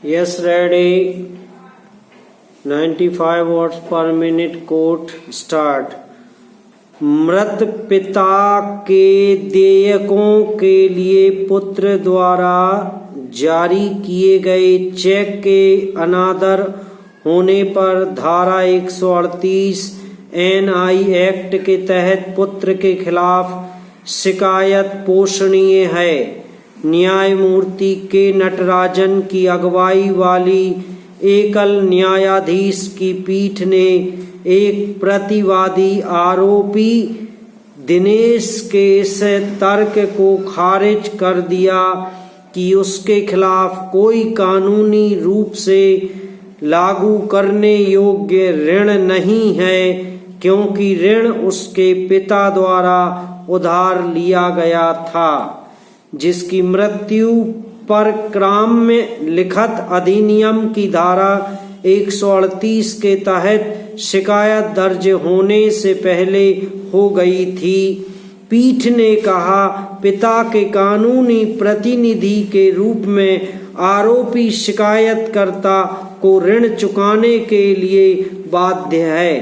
Yes, ready. 95 watts per minute. Quote start. मृत पिता के देयकों के लिए पुत्र द्वारा जारी किए गए चेक के अनादर होने पर धारा 138 एनआई एक्ट के तहत पुत्र के खिलाफ शिकायत पोषणीय है। न्यायमूर्ति के नटराजन की अगुवाई वाली एकल न्यायाधीश की पीठ ने एक प्रतिवादी आरोपी दिनेश के इस तर्क को खारिज कर दिया कि उसके खिलाफ कोई कानूनी रूप से लागू करने योग्य ऋण नहीं है, क्योंकि ऋण उसके पिता द्वारा उधार लिया गया था, जिसकी मृत्यु पर ग्राम्य लिखित अधिनियम की धारा 138 के तहत शिकायत दर्ज होने से पहले हो गई थी। पीठ ने कहा, पिता के कानूनी प्रतिनिधि के रूप में आरोपी शिकायतकर्ता को ऋण चुकाने के लिए बाध्य है।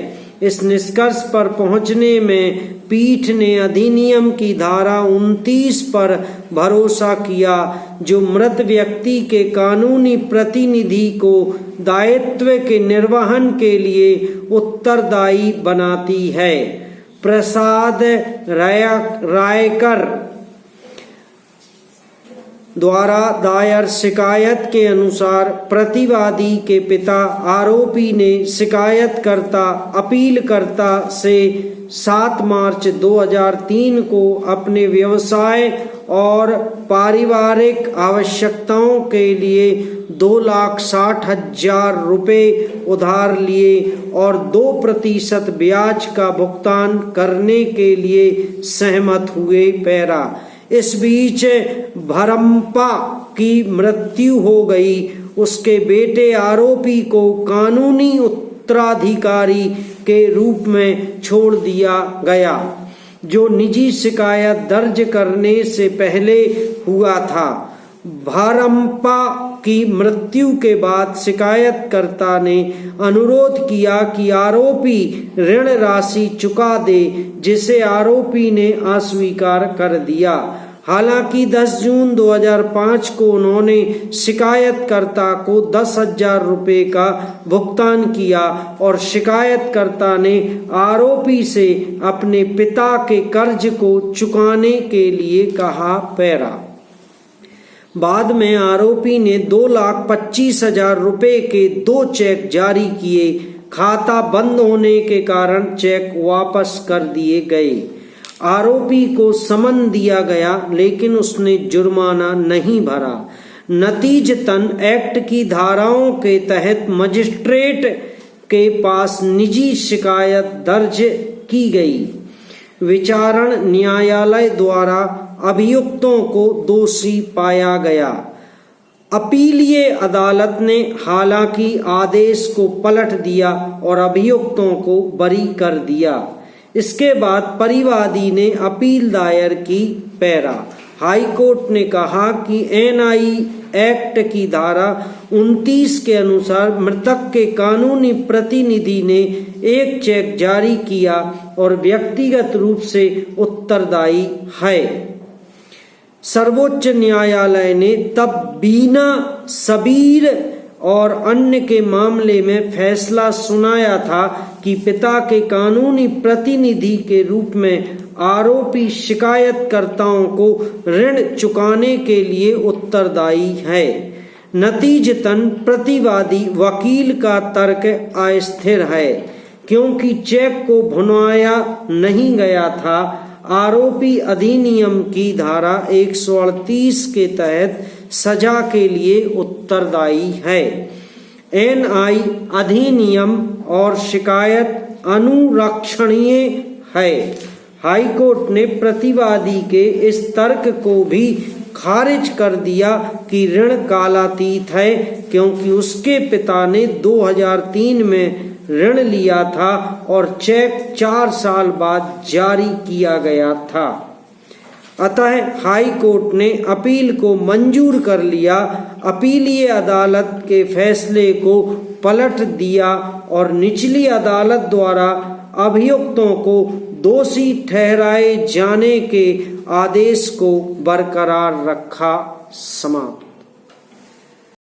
इस निष्कर्ष पर पहुंचने में पीठ ने अधिनियम की धारा 29 पर भरोसा किया, जो मृत व्यक्ति के कानूनी प्रतिनिधि को दायित्व के निर्वहन के लिए उत्तरदायी बनाती है। प्रसाद रायकर द्वारा दायर शिकायत के अनुसार प्रतिवादी के पिता आरोपी ने शिकायतकर्ता अपीलकर्ता से 7 मार्च 2003 को अपने व्यवसाय और पारिवारिक आवश्यकताओं के लिए 2,60,000 रुपये उधार लिए और 2% ब्याज का भुगतान करने के लिए सहमत हुए। पैरा इस बीच भरम्पा की मृत्यु हो गई। उसके बेटे आरोपी को कानूनी उत्तराधिकारी के रूप में छोड़ दिया गया, जो निजी शिकायत दर्ज करने से पहले हुआ था। भरम्पा की मृत्यु के बाद शिकायतकर्ता ने अनुरोध किया कि आरोपी ऋण राशि चुका दे, जिसे आरोपी ने अस्वीकार कर दिया। हालांकि 10 जून 2005 को उन्होंने शिकायतकर्ता को 10,000 रुपये का भुगतान किया और शिकायतकर्ता ने आरोपी से अपने पिता के कर्ज को चुकाने के लिए कहा। पैरा बाद में आरोपी ने 2,25,000 रुपये के 2 चेक जारी किए। खाता बंद होने के कारण चेक वापस कर दिए गए। आरोपी को समन दिया गया, लेकिन उसने जुर्माना नहीं भरा। नतीजतन एक्ट की धाराओं के तहत मजिस्ट्रेट के पास निजी शिकायत दर्ज की गई। विचारण न्यायालय द्वारा अभियुक्तों को दोषी पाया गया। अपीलीय अदालत ने हालांकि आदेश को पलट दिया और अभियुक्तों को बरी कर दिया। इसके बाद परिवादी ने अपील दायर की। पैरा हाईकोर्ट ने कहा कि एनआई एक्ट की धारा 29 के अनुसार मृतक के कानूनी प्रतिनिधि ने एक चेक जारी किया और व्यक्तिगत रूप से उत्तरदायी है। सर्वोच्च न्यायालय ने तब बीना सबीर और अन्य के मामले में फैसला सुनाया था कि पिता के कानूनी प्रतिनिधि के रूप में आरोपी शिकायतकर्ताओं को ऋण चुकाने के लिए उत्तरदायी है। नतीजतन प्रतिवादी वकील का तर्क अस्थिर है, क्योंकि चेक को भुनाया नहीं गया था। आरोपी अधिनियम की धारा 138 के तहत सजा के लिए उत्तरदायी है। एनआई अधिनियम और शिकायत अनुरक्षणीय है। हाईकोर्ट ने प्रतिवादी के इस तर्क को भी खारिज कर दिया कि ऋण कालातीत है, क्योंकि उसके पिता ने 2003 में ऋण लिया था और चेक 4 साल बाद जारी किया गया था। अतः हाई कोर्ट ने अपील को मंजूर कर लिया। अपीलीय अदालत के फैसले को पलट दिया और निचली अदालत द्वारा अभियुक्तों को दोषी ठहराए जाने के आदेश को बरकरार रखा। समाप्त।